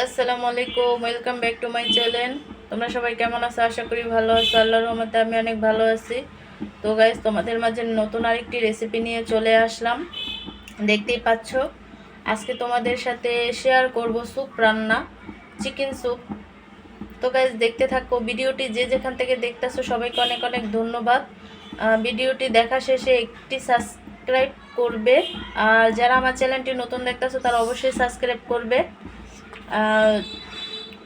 আসসালামু আলাইকুম, welcome back to my channel. তোমরা সবাই কেমন আছো? আশা করি ভালো আছো। আল্লাহর রহমতে আমি অনেক ভালো আছি। তো গাইস, তোমাদের মাঝে নতুন আরেকটি রেসিপি নিয়ে চলে আসলাম। দেখতেই পাচ্ছ, আজকে তোমাদের সাথে শেয়ার করব স্যুপ রান্না, চিকেন স্যুপ। তো গাইস, দেখতে থাকো ভিডিওটি। যে যেখান থেকে দেখতেছো সবাইকে অনেক অনেক ধন্যবাদ। ভিডিওটি দেখা শেষে একটি সাবস্ক্রাইব করবে, আর যারা আমার চ্যানেলটি নতুন দেখতেছো তারা অবশ্যই সাবস্ক্রাইব করবে,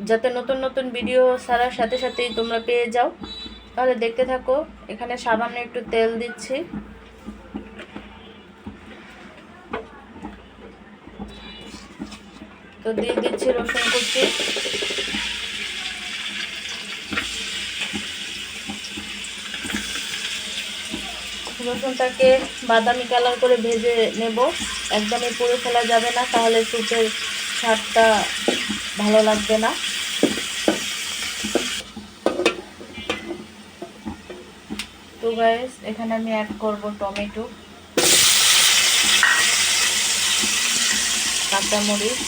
যাতে নতুন নতুন ভিডিও ছাড়ার সাথে সাথেই তোমরা পেয়ে যাও। তাহলে দেখতে থাকো। এখানে সামান্য একটু তেল দিচ্ছি। তো দিয়ে দিচ্ছি রসুন কুচি। রসুনটাকে বাদামি কালার করে ভেজে নেব। একদমই পুড়ে ফেলা যাবে না, তাহলে স্যুপের স্বাদটা ভালো লাগবে না। তো গাইস, এখানে আমি অ্যাড করব টমেটো, কাঁচামরিচ,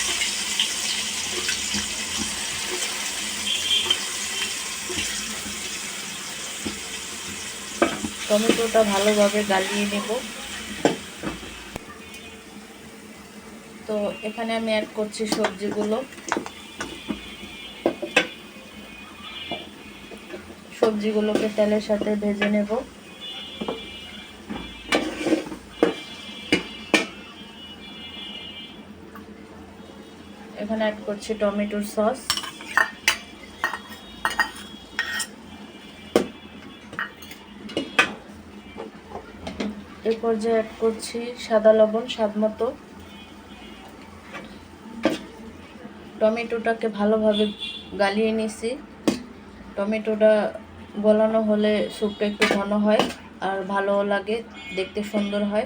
টমেটোটা ভালোভাবে গালিয়ে নেব। তো এখানে আমি অ্যাড করছি সবজিগুলোকে তেলের সাথে ভেজে নেব। এখানে অ্যাড করছি টমেটোর সস, এই পর্যায়ে অ্যাড করছি সাদা লবণ স্বাদ মতো। টমেটোটাকে ভালোভাবে গালিয়ে নিছি। টমেটোটা গলানো হলে স্যুপটা একটু ঘন হয় আর ভালো লাগে, দেখতে সুন্দর হয়।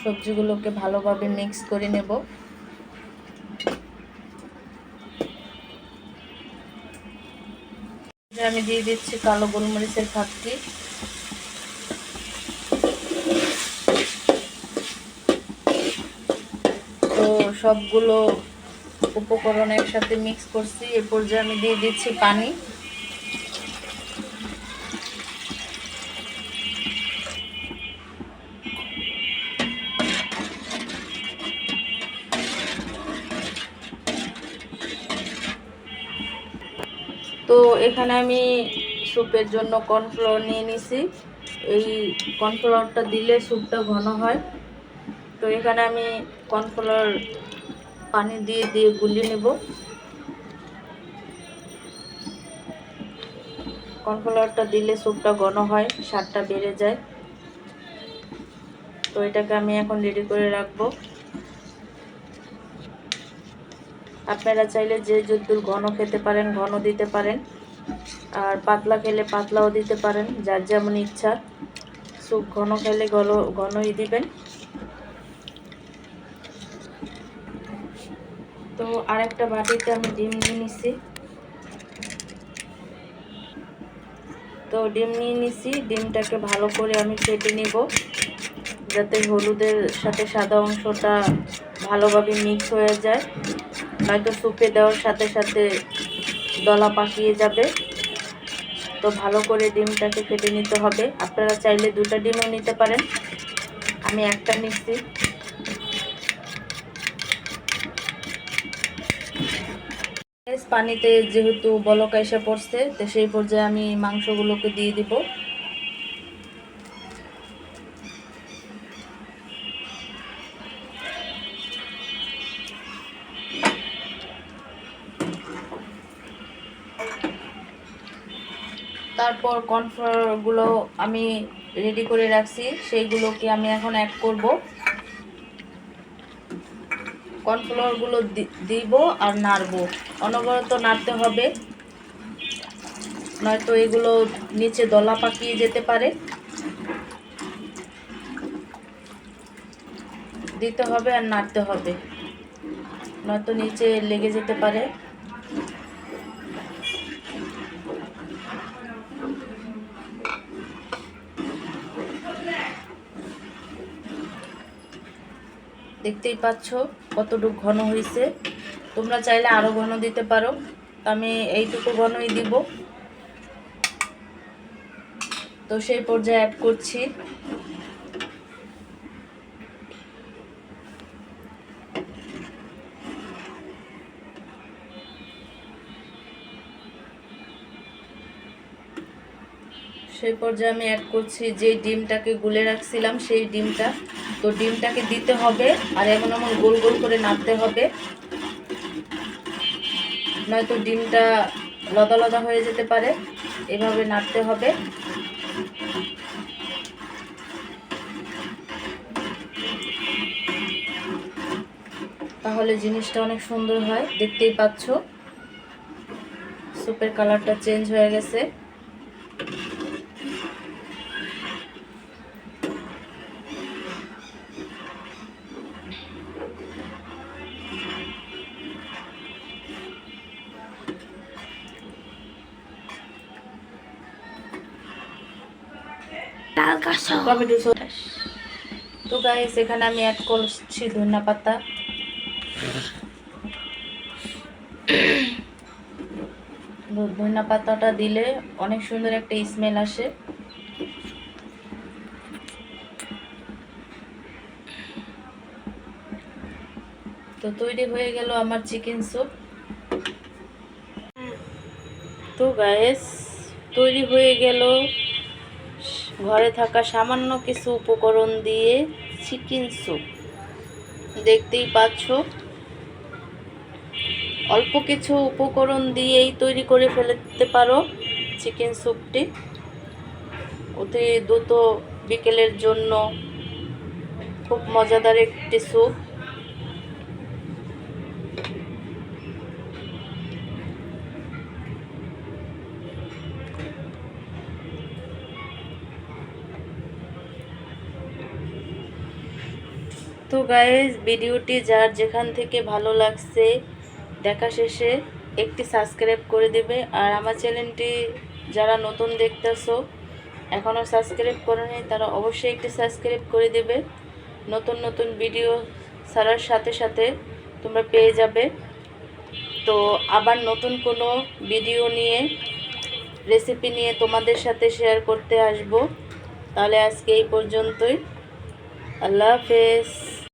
সবজিগুলোকে ভালোভাবে মিক্স করে নেব। আমি দিয়ে দিচ্ছি কালো গোলমরিচের ফাঁকি। তো সবগুলো উপকরণ একসাথে মিক্স করছি। এ পর্যায়ে আমি দিয়ে দিচ্ছি পানি। তো এখানে আমি স্যুপের জন্য কর্নফ্লাওয়ার নিয়ে নিছি। এই কর্নফ্লাওয়ারটা দিলে স্যুপটা ঘন হয়। তো এখানে আমি কর্নফ্লাওয়ার পানি দিয়ে দিয়ে গুলিয়ে নেব। কর্নফ্লাওয়ারটা দিলে স্যুপটা ঘন হয়, স্বাদটা বেড়ে যায়। তো এটাকে আমি এখন রেডি করে রাখবো। আপনারা চাইলে যে যতদূর ঘন খেতে পারেন ঘন দিতে পারেন, আর পাতলা খেলে পাতলাও দিতে পারেন, যার যেমন ইচ্ছা। স্যুপ ঘন খেলে ঘনই দিবেন। তো আরেকটা বাটিতে আমি ডিম নিয়ে নিছি। ডিমটাকে ভালো করে আমি ফেটে নিব, যাতে হলুদের সাথে সাদা অংশটা ভালোভাবে মিক্স হয়ে যায়, নয়তো স্যুপে দেওয়ার সাথে সাথে দলা পাকিয়ে যাবে। তো ভালো করে ডিমটাকে ফেটে নিতে হবে। আপনারা চাইলে দুটো ডিমও নিতে পারেন, আমি একটা নিচ্ছি। পানিতে যেহেতু বলক এসে পড়ছে, তো সেই পর্যায়ে আমি মাংসগুলোকে দিয়ে দিব। তারপর কর্নফ্লাওয়ারগুলো আমি রেডি করে রাখছি, সেইগুলোকে আমি এখন অ্যাড করব। কর্নফ্লাওয়ারগুলো দিব আর নাড়বো, অনবরত নাড়তে হবে, নয়তো এগুলো নিচে দলা পাকিয়ে যেতে পারে। দিতে হবে আর নাড়তে হবে, নয়তো নিচে লেগে যেতে পারে। দেখতেই পাচ্ছ কতটুকু ঘন হয়েছে। তোমরা চাইলে আরও ঘন দিতে পারো, আমি এইটুকু ঘনই দিব। তো সেই পর্যায়ে অ্যাড করছি আমি অ্যাড করছি যে ডিমটাকে গুলে রাখছিলাম সেই ডিমটা। তো ডিমটাকে দিতে হবে আর এমন গোল গোল করে নাড়তে হবে, নয়তো ডিমটা লদা লদা হয়ে যেতে পারে। এভাবে নাড়তে হবে। তাহলে জিনিসটা অনেক সুন্দর হয়। দেখতেই পাচ্ছ স্যুপের কালারটা চেঞ্জ হয়ে গেছে। তো গাইস এখানে আমি অ্যাড করছি ধনিয়া পাতা। ধনিয়া পাতাটা দিলে অনেক সুন্দর একটা স্মেল আসে। তো তৈরি হয়ে গেল আমার চিকেন স্যুপ। তো গাইস তৈরি হয়ে গেল ঘরে থাকা সামান্য কিছু উপকরণ দিয়ে চিকেন স্যুপ। দেখতেই পাচ্ছ অল্প কিছু উপকরণ দিয়েই তৈরি করে ফেলতে পারো চিকেন স্যুপটি। অতি দ্রুত বিকেলের জন্য খুব মজাদার একটি স্যুপ। তো গাইস ভিডিওটি যার যেখান থেকে ভালো লাগছে দেখা শেষে একটি সাবস্ক্রাইব করে দেবে। আর আমার চ্যানেলটি যারা নতুন দেখতেছো এখনও সাবস্ক্রাইব করেনি তারা অবশ্যই একটি সাবস্ক্রাইব করে দেবে। নতুন নতুন ভিডিও ছাড়ার সাথে সাথে তোমরা পেয়ে যাবে। তো আবার নতুন কোনো ভিডিও নিয়ে রেসিপি নিয়ে তোমাদের সাথে শেয়ার করতে আসব। তাহলে আজকে এই পর্যন্তই। আল্লাহ হাফেজ।